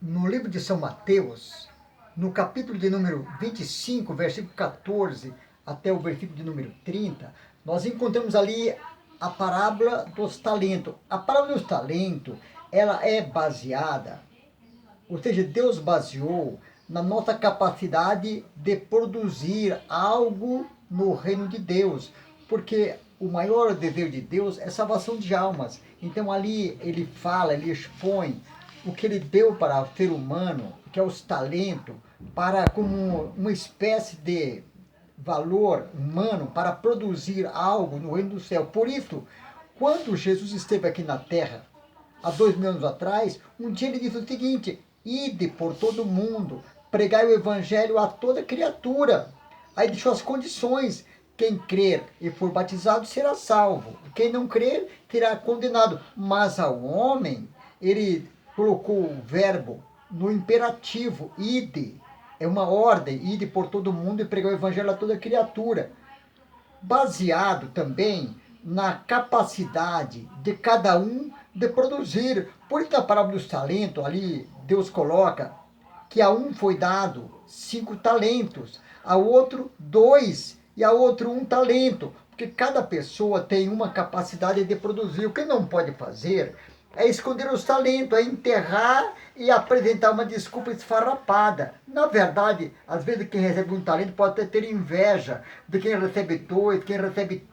No livro de São Mateus, no capítulo de número 25, versículo 14 até o versículo de número 30, nós encontramos ali a parábola dos talentos. A parábola dos talentos, ela é baseada, ou seja, Deus baseou na nossa capacidade de produzir algo no reino de Deus, porque o maior desejo de Deus é salvação de almas. Então ali ele fala, ele expõe o que ele deu para o ser humano, que é os talentos, para como uma espécie de valor humano para produzir algo no reino do céu. Por isso, quando Jesus esteve aqui na terra, há 2000 anos atrás, um dia ele disse o seguinte: ide por todo mundo, pregai o evangelho a toda criatura. Aí deixou as condições: quem crer e for batizado será salvo, quem não crer será condenado. Mas ao homem, ele colocou o verbo no imperativo, ide. É uma ordem, ide por todo mundo e pregar o evangelho a toda criatura. Baseado também na capacidade de cada um de produzir. Por isso, na parábola dos talentos, ali Deus coloca que a um foi dado 5 talentos, a outro 2 e a outro 1 talento, porque cada pessoa tem uma capacidade de produzir. O que não pode fazer é esconder os talentos, é enterrar e apresentar uma desculpa esfarrapada. Na verdade, às vezes quem recebe um talento pode até ter inveja de quem recebe 2, quem recebe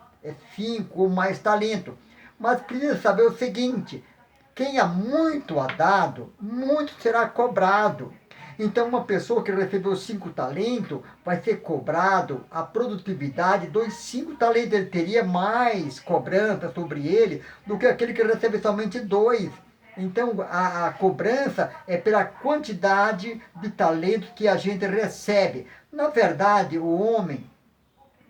5 ou mais talento. Mas precisa saber o seguinte: quem há muito há dado, muito será cobrado. Então, uma pessoa que recebeu 5 talentos vai ser cobrado a produtividade dos 5 talentos. Ele teria mais cobrança sobre ele do que aquele que recebe somente 2. Então, a cobrança é pela quantidade de talentos que a gente recebe. Na verdade, o homem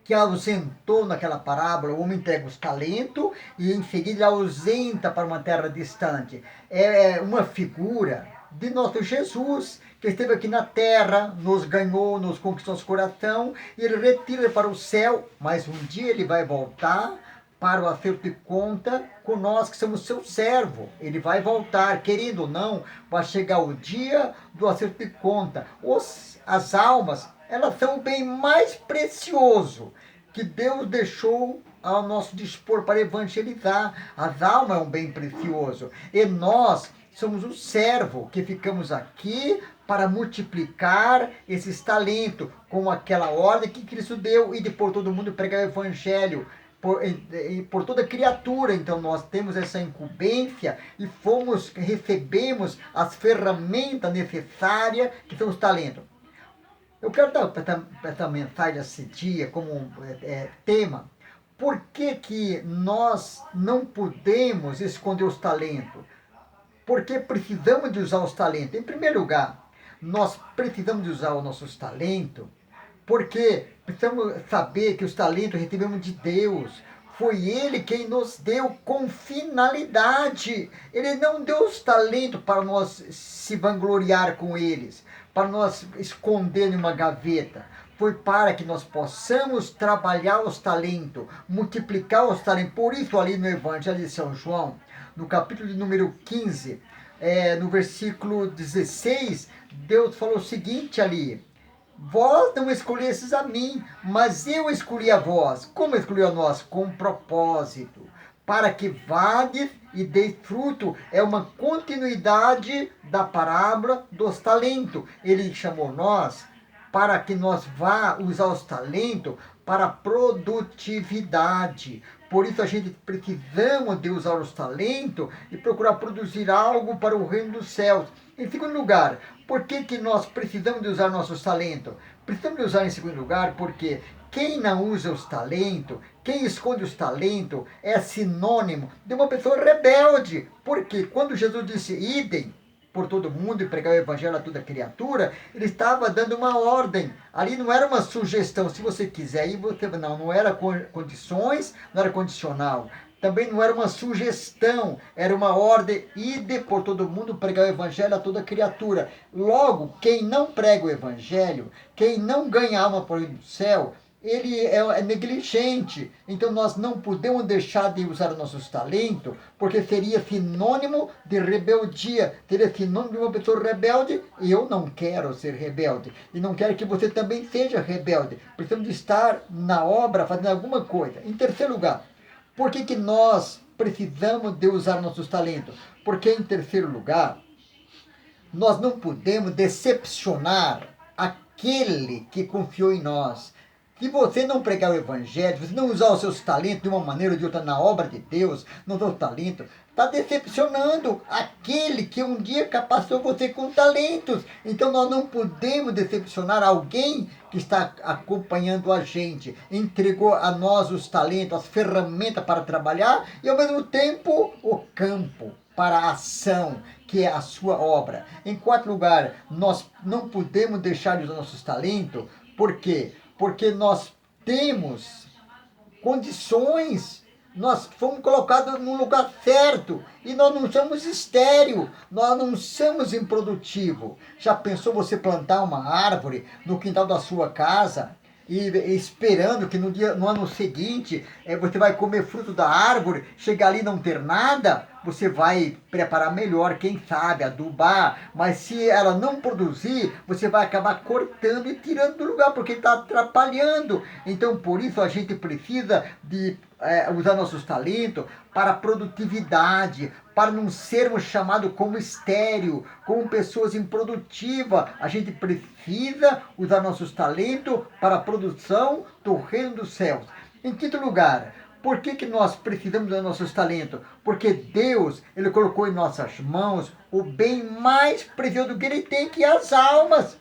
que ausentou naquela parábola, o homem entrega os talentos e em seguida ausenta para uma terra distante. É uma figura de nosso Jesus, que esteve aqui na terra, nos ganhou, nos conquistou nosso coração, e ele retira para o céu, mas um dia ele vai voltar para o acerto de conta com nós que somos seu servo. Ele vai voltar, querendo ou não, vai chegar o dia do acerto de conta. As almas, elas são o bem mais precioso que Deus deixou ao nosso dispor para evangelizar. As almas é um bem precioso. E nós somos o servo que ficamos aqui para multiplicar esses talentos, com aquela ordem que Cristo deu, e de por todo mundo pregar o evangelho por toda criatura. Então nós temos essa incumbência e recebemos as ferramentas necessárias, que são os talentos. Eu quero dar essa mensagem esse dia como tema: por que nós não podemos esconder os talentos? Porque precisamos de usar os talentos. Em primeiro lugar, nós precisamos de usar os nossos talentos porque precisamos saber que os talentos recebemos de Deus. Foi Ele quem nos deu com finalidade. Ele não deu os talentos para nós se vangloriar com eles, para nós esconder em uma gaveta. Foi para que nós possamos trabalhar os talentos, multiplicar os talentos. Por isso, ali no Evangelho de São João, no capítulo de número 15, no versículo 16, Deus falou o seguinte ali: vós não escolhestes a mim, mas eu escolhi a vós. Como escolheu a nós? Com propósito, para que vades e deis fruto. É uma continuidade da parábola dos talentos. Ele chamou nós para que nós vá usar os talentos para produtividade. Por isso a gente precisamos de usar os talentos e procurar produzir algo para o reino dos céus. Em segundo lugar, por que nós precisamos de usar nossos talentos? Precisamos de usar em segundo lugar porque quem não usa os talentos, quem esconde os talentos, é sinônimo de uma pessoa rebelde. Porque quando Jesus disse idem por todo mundo e pregar o evangelho a toda criatura, ele estava dando uma ordem. Ali não era uma sugestão: se você quiser ir, você não era condições, não era condicional. Também não era uma sugestão, era uma ordem: ide por todo mundo pregar o evangelho a toda criatura. Logo, quem não prega o evangelho, quem não ganha alma para o céu, ele é negligente. Então nós não podemos deixar de usar nossos talentos, porque seria sinônimo de rebeldia, seria sinônimo de uma pessoa rebelde, e eu não quero ser rebelde, e não quero que você também seja rebelde. Precisamos de estar na obra, fazendo alguma coisa. Em terceiro lugar, por que, que nós precisamos de usar nossos talentos? Porque, em terceiro lugar, nós não podemos decepcionar aquele que confiou em nós. Se você não pregar o evangelho, se você não usar os seus talentos de uma maneira ou de outra na obra de Deus, não usar o talento, está decepcionando aquele que um dia capacitou você com talentos. Então nós não podemos decepcionar alguém que está acompanhando a gente, entregou a nós os talentos, as ferramentas para trabalhar e ao mesmo tempo o campo para a ação, que é a sua obra. Em quarto lugar, nós não podemos deixar de usar nossos talentos. Por quê? Porque nós temos condições, nós fomos colocados no lugar certo e nós não somos estéril, nós não somos improdutivos. Já pensou você plantar uma árvore no quintal da sua casa e esperando que no ano seguinte você vai comer fruto da árvore, chegar ali e não ter nada? Você vai preparar melhor, quem sabe, adubar, mas se ela não produzir, você vai acabar cortando e tirando do lugar, porque está atrapalhando. Então, por isso, a gente precisa de usar nossos talentos para a produtividade, para não sermos chamados como estéril, como pessoas improdutivas. A gente precisa usar nossos talentos para a produção do reino dos céus. Em quinto lugar, por que, que nós precisamos dos nossos talentos? Porque Deus, Ele colocou em nossas mãos o bem mais precioso que Ele tem, que é as almas.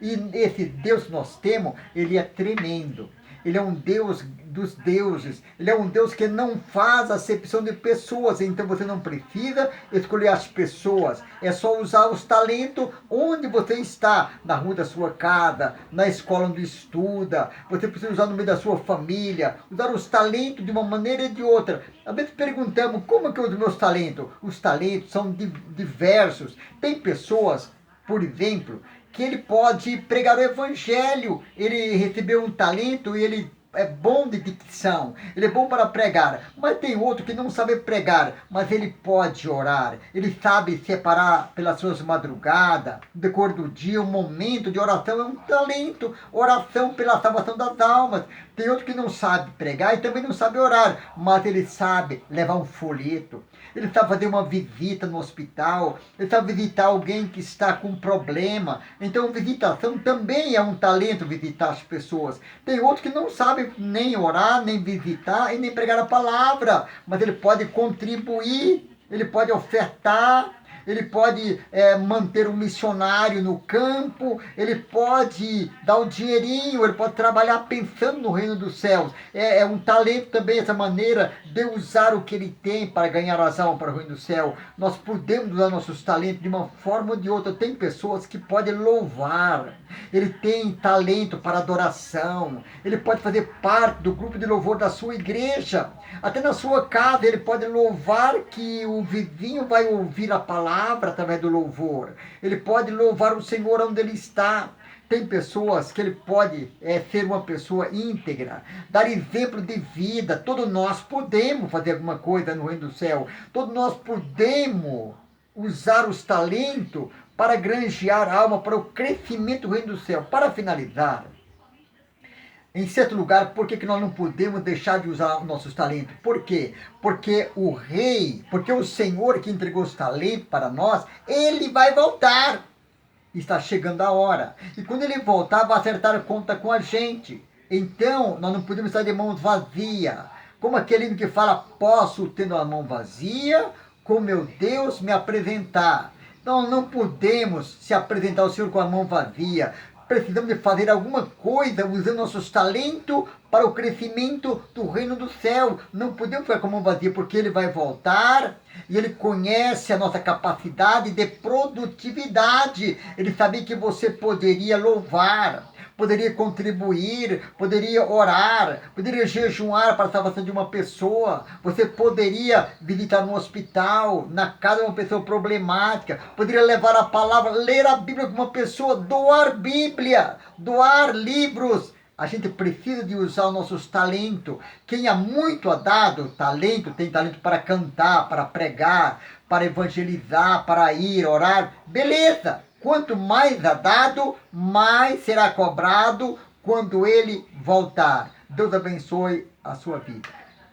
E esse Deus que nós temos, Ele é tremendo. Ele é um Deus dos deuses. Ele é um Deus que não faz acepção de pessoas. Então você não precisa escolher as pessoas. É só usar os talentos onde você está. Na rua da sua casa, na escola onde estuda. Você precisa usar no meio da sua família. Usar os talentos de uma maneira e de outra. Às vezes perguntamos, como é que eu uso meus talentos? Os talentos são diversos. Tem pessoas, por exemplo, que ele pode pregar o evangelho. Ele recebeu um talento e ele é bom de dicção, ele é bom para pregar, mas tem outro que não sabe pregar, mas ele pode orar, ele sabe separar pelas suas madrugadas, no decor do dia, um momento de oração, é um talento, oração pela salvação das almas. Tem outro que não sabe pregar e também não sabe orar, mas ele sabe levar um folheto, ele sabe fazer uma visita no hospital, ele sabe visitar alguém que está com problema. Então visitação também é um talento, visitar as pessoas. Tem outro que não sabe nem orar, nem visitar e nem pregar a palavra, mas ele pode contribuir, ele pode ofertar, ele pode manter um missionário no campo, ele pode dar um dinheirinho, ele pode trabalhar pensando no reino dos céus. É um talento também essa maneira de usar o que ele tem para ganhar as almas para o reino do céu. Nós podemos usar nossos talentos de uma forma ou de outra. Tem pessoas que podem louvar, ele tem talento para adoração, ele pode fazer parte do grupo de louvor da sua igreja, até na sua casa ele pode louvar que o vizinho vai ouvir a palavra através do louvor. Ele pode louvar o Senhor onde ele está. Tem pessoas que ele pode ser uma pessoa íntegra, dar exemplo de vida. Todos nós podemos fazer alguma coisa no reino do céu. Todos nós podemos usar os talentos para granjear alma, para o crescimento do reino do céu. Para finalizar, em certo lugar, por que nós não podemos deixar de usar nossos talentos? Por quê? Porque o rei, porque o Senhor que entregou os talentos para nós, ele vai voltar. Está chegando a hora. E quando ele voltar, vai acertar conta com a gente. Então, nós não podemos estar de mãos vazias. Como aquele que fala, posso, tendo a mão vazia, com meu Deus me apresentar. Nós não podemos se apresentar ao Senhor com a mão vazia. Precisamos de fazer alguma coisa usando nossos talentos para o crescimento do reino do céu. Não podemos ficar com a mão vazia, porque ele vai voltar e ele conhece a nossa capacidade de produtividade. Ele sabia que você poderia louvar, poderia contribuir, poderia orar, poderia jejuar para a salvação de uma pessoa, você poderia visitar no hospital, na casa de uma pessoa problemática, poderia levar a palavra, ler a Bíblia com uma pessoa, doar Bíblia, doar livros, a gente precisa de usar os nossos talentos. Quem há muito dado talento, tem talento para cantar, para pregar, para evangelizar, para ir, orar, beleza. Quanto mais é dado, mais será cobrado quando ele voltar. Deus abençoe a sua vida.